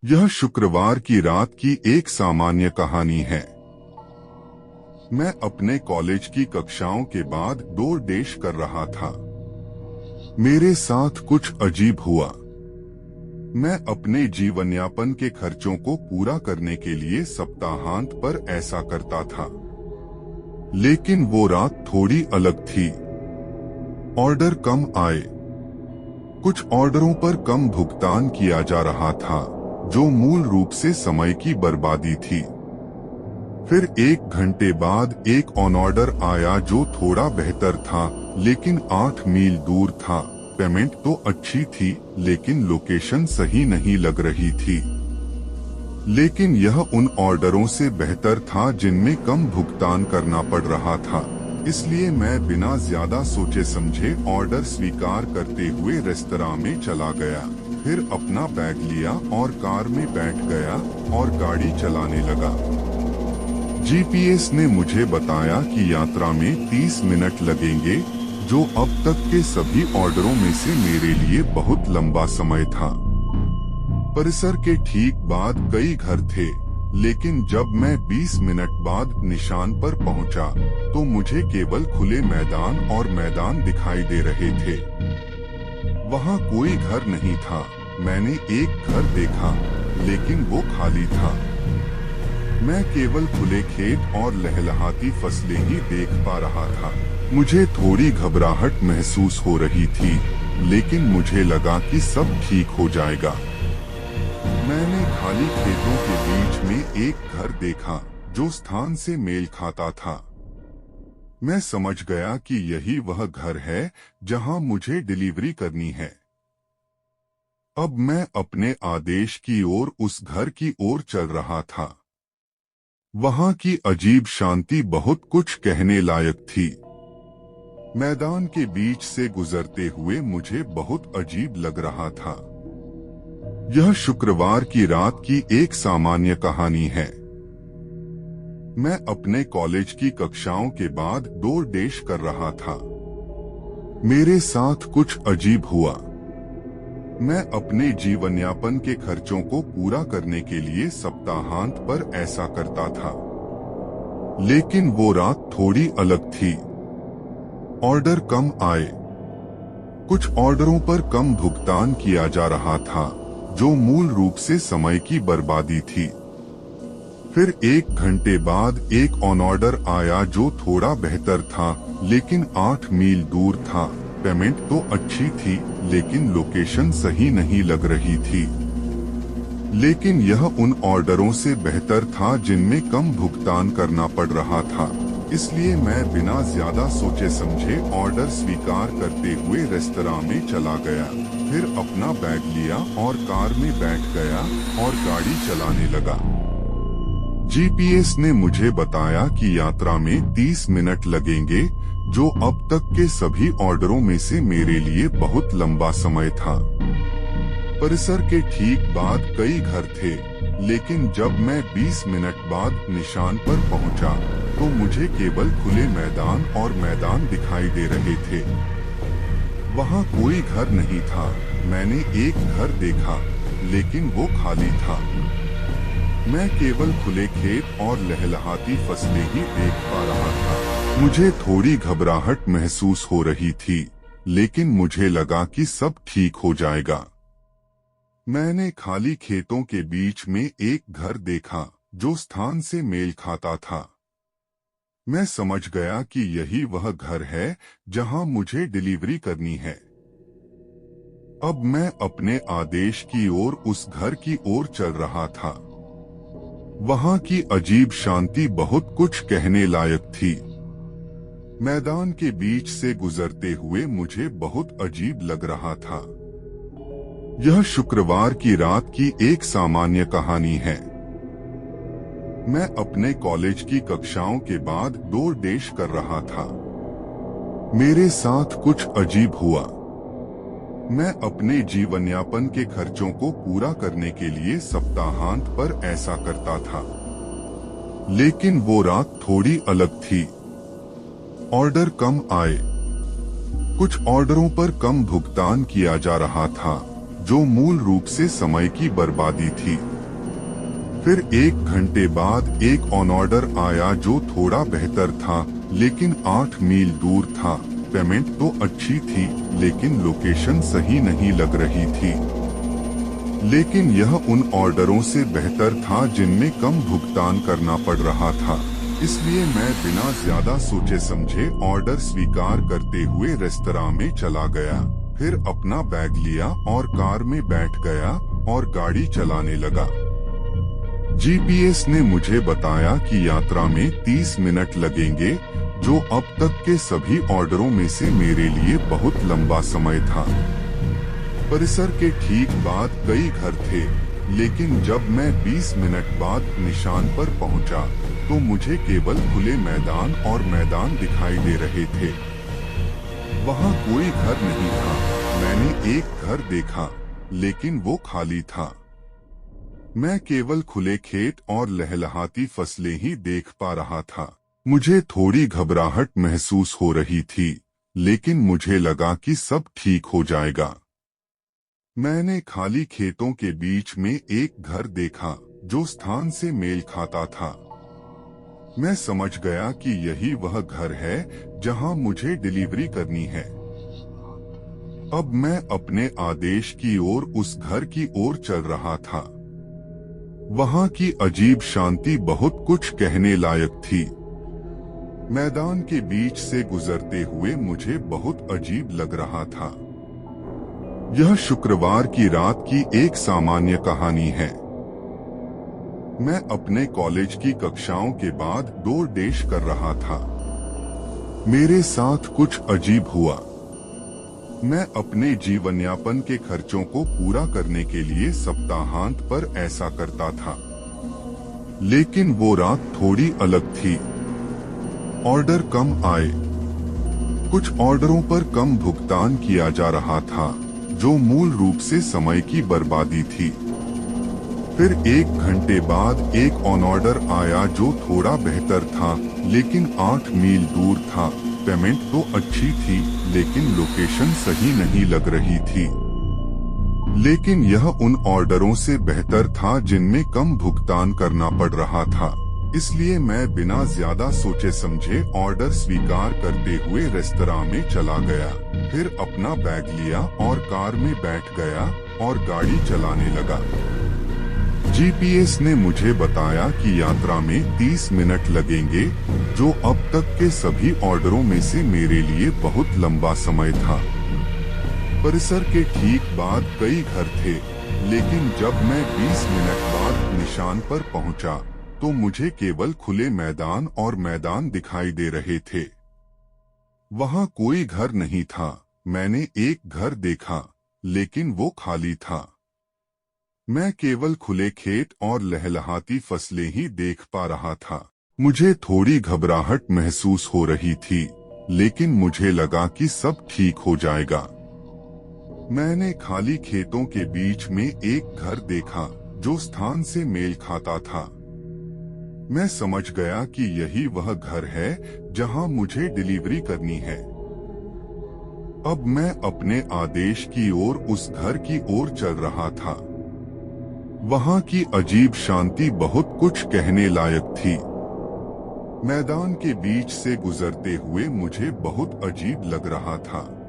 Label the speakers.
Speaker 1: यह शुक्रवार की रात की एक सामान्य कहानी है। मैं अपने कॉलेज की कक्षाओं के बाद डोर डैश कर रहा था। मेरे साथ कुछ अजीब हुआ। मैं अपने जीवनयापन के खर्चों को पूरा करने के लिए सप्ताहांत पर ऐसा करता था, लेकिन वो रात थोड़ी अलग थी। ऑर्डर कम आए। कुछ ऑर्डरों पर कम भुगतान किया जा रहा था, जो मूल रूप से समय की बर्बादी थी। फिर 1 घंटे बाद एक ऑन ऑर्डर आया जो थोड़ा बेहतर था, लेकिन 8 मील दूर था। पेमेंट तो अच्छी थी, लेकिन लोकेशन सही नहीं लग रही थी। लेकिन यह उन ऑर्डरों से बेहतर था जिनमें कम भुगतान करना पड़ रहा था। इसलिए मैं बिना ज्यादा सोचे समझे ऑर्डर स्वीकार करते हुए रेस्तरां में चला गया। फिर अपना बैग लिया और कार में बैठ गया और गाड़ी चलाने लगा। जीपीएस ने मुझे बताया कि यात्रा में 30 मिनट लगेंगे, जो अब तक के सभी ऑर्डरों में से मेरे लिए बहुत लंबा समय था। परिसर के ठीक बाद कई घर थे, लेकिन जब मैं 20 मिनट बाद निशान पर पहुंचा, तो मुझे केवल खुले मैदान और मैदान दिखाई दे रहे थे। वहां कोई घर नहीं था। मैंने एक घर देखा, लेकिन वो खाली था। मैं केवल खुले खेत और लहलहाती फसलें ही देख पा रहा था। मुझे थोड़ी घबराहट महसूस हो रही थी, लेकिन मुझे लगा कि सब ठीक हो जाएगा। मैंने खाली खेतों के बीच में एक घर देखा, जो स्थान से मेल खाता था। मैं समझ गया कि यही वह घर है जहां मुझे डिलीवरी करनी है। अब मैं अपने आदेश की ओर उस घर की ओर चल रहा था। वहां की अजीब शांति बहुत कुछ कहने लायक थी। मैदान के बीच से गुजरते हुए मुझे बहुत अजीब लग रहा था। यह शुक्रवार की रात की एक सामान्य कहानी है। मैं अपने कॉलेज की कक्षाओं के बाद डोर डैश कर रहा था। मेरे साथ कुछ अजीब हुआ। मैं अपने जीवनयापन के खर्चों को पूरा करने के लिए सप्ताहांत पर ऐसा करता था, लेकिन वो रात थोड़ी अलग थी। ऑर्डर कम आए। कुछ ऑर्डरों पर कम भुगतान किया जा रहा था, जो मूल रूप से समय की बर्बादी थी। फिर 1 घंटे बाद एक ऑन ऑर्डर आया जो थोड़ा बेहतर था, लेकिन 8 मील दूर था। पेमेंट तो अच्छी थी, लेकिन लोकेशन सही नहीं लग रही थी। लेकिन यह उन ऑर्डरों से बेहतर था जिनमें कम भुगतान करना पड़ रहा था। इसलिए मैं बिना ज्यादा सोचे समझे ऑर्डर स्वीकार करते हुए रेस्तरां में चला गया। फिर अपना बैग लिया और कार में बैठ गया और गाड़ी चलाने लगा। जीपीएस ने मुझे बताया कि यात्रा में 30 मिनट लगेंगे, जो अब तक के सभी ऑर्डरों में से मेरे लिए बहुत लंबा समय था। परिसर के ठीक बाद कई घर थे, लेकिन जब मैं 20 मिनट बाद निशान पर पहुंचा, तो मुझे केवल खुले मैदान और मैदान दिखाई दे रहे थे। वहां कोई घर नहीं था। मैंने एक घर देखा, लेकिन वो खाली था। मैं केवल खुले खेत और लहलहाती फसलें ही देख पा रहा था। मुझे थोड़ी घबराहट महसूस हो रही थी, लेकिन मुझे लगा कि सब ठीक हो जाएगा। मैंने खाली खेतों के बीच में एक घर देखा, जो स्थान से मेल खाता था। मैं समझ गया कि यही वह घर है जहां मुझे डिलीवरी करनी है। अब मैं अपने आदेश की ओर उस घर की ओर चल रहा था। वहां की अजीब शांति बहुत कुछ कहने लायक थी। मैदान के बीच से गुजरते हुए मुझे बहुत अजीब लग रहा था। यह शुक्रवार की रात की एक सामान्य कहानी है। मैं अपने कॉलेज की कक्षाओं के बाद डोर डैश कर रहा था। मेरे साथ कुछ अजीब हुआ। मैं अपने जीवनयापन के खर्चों को पूरा करने के लिए सप्ताहांत पर ऐसा करता था, लेकिन वो रात थोड़ी अलग थी। ऑर्डर कम आए। कुछ ऑर्डरों पर कम भुगतान किया जा रहा था, जो मूल रूप से समय की बर्बादी थी। फिर 1 घंटे बाद एक ऑन ऑर्डर आया जो थोड़ा बेहतर था, लेकिन 8 मील दूर था। पेमेंट तो अच्छी थी, लेकिन लोकेशन सही नहीं लग रही थी। लेकिन यह उन ऑर्डरों से बेहतर था जिनमें कम भुगतान करना पड़ रहा था। इसलिए मैं बिना ज्यादा सोचे समझे ऑर्डर स्वीकार करते हुए रेस्तरां में चला गया। फिर अपना बैग लिया और कार में बैठ गया और गाड़ी चलाने लगा। जीपीएस ने मुझे बताया कि यात्रा में 30 मिनट लगेंगे, जो अब तक के सभी ऑर्डरों में से मेरे लिए बहुत लंबा समय था। परिसर के ठीक बाद कई घर थे, लेकिन जब मैं 20 मिनट बाद निशान पर पहुंचा, तो मुझे केवल खुले मैदान और मैदान दिखाई दे रहे थे। वहां कोई घर नहीं था। मैंने एक घर देखा, लेकिन वो खाली था। मैं केवल खुले खेत और लहलहाती फसलें ही देख पा रहा था। मुझे थोड़ी घबराहट महसूस हो रही थी, लेकिन मुझे लगा कि सब ठीक हो जाएगा। मैंने खाली खेतों के बीच में एक घर देखा जो स्थान से मेल खाता था। मैं समझ गया कि यही वह घर है जहां मुझे डिलीवरी करनी है। अब मैं अपने आदेश की ओर उस घर की ओर चल रहा था। वहां की अजीब शांति बहुत कुछ कहने लायक थी। मैदान के बीच से गुजरते हुए मुझे बहुत अजीब लग रहा था। यह शुक्रवार की रात की एक सामान्य कहानी है। मैं अपने कॉलेज की कक्षाओं के बाद दौड़-देश कर रहा था। मेरे साथ कुछ अजीब हुआ। मैं अपने जीवनयापन के खर्चों को पूरा करने के लिए सप्ताहांत पर ऐसा करता था, लेकिन वो रात थोड़ी अलग थी। ऑर्डर कम आए। कुछ ऑर्डरों पर कम भुगतान किया जा रहा था, जो मूल रूप से समय की बर्बादी थी। फिर 1 घंटे बाद एक ऑन ऑर्डर आया जो थोड़ा बेहतर था, लेकिन 8 मील दूर था। पेमेंट तो अच्छी थी, लेकिन लोकेशन सही नहीं लग रही थी। लेकिन यह उन ऑर्डरों से बेहतर था जिनमें कम भुगतान करना पड़ रहा था। इसलिए मैं बिना ज्यादा सोचे समझे ऑर्डर स्वीकार करते हुए रेस्तरां में चला गया। फिर अपना बैग लिया और कार में बैठ गया और गाड़ी चलाने लगा। जीपीएस ने मुझे बताया कि यात्रा में 30 मिनट लगेंगे, जो अब तक के सभी ऑर्डरों में से मेरे लिए बहुत लंबा समय था। परिसर के ठीक बाद कई घर थे, लेकिन जब मैं 20 मिनट बाद निशान पर पहुंचा, तो मुझे केवल खुले मैदान और मैदान दिखाई दे रहे थे। वहां कोई घर नहीं था। मैंने एक घर देखा, लेकिन वो खाली था। मैं केवल खुले खेत और लहलहाती फसलें ही देख पा रहा था। मुझे थोड़ी घबराहट महसूस हो रही थी, लेकिन मुझे लगा कि सब ठीक हो जाएगा। मैंने खाली खेतों के बीच में एक घर देखा जो स्थान से मेल खाता था। मैं समझ गया कि यही वह घर है जहां मुझे डिलीवरी करनी है। अब मैं अपने आदेश की ओर उस घर की ओर चल रहा था। वहां की अजीब शांति बहुत कुछ कहने लायक थी। मैदान के बीच से गुजरते हुए मुझे बहुत अजीब लग रहा था।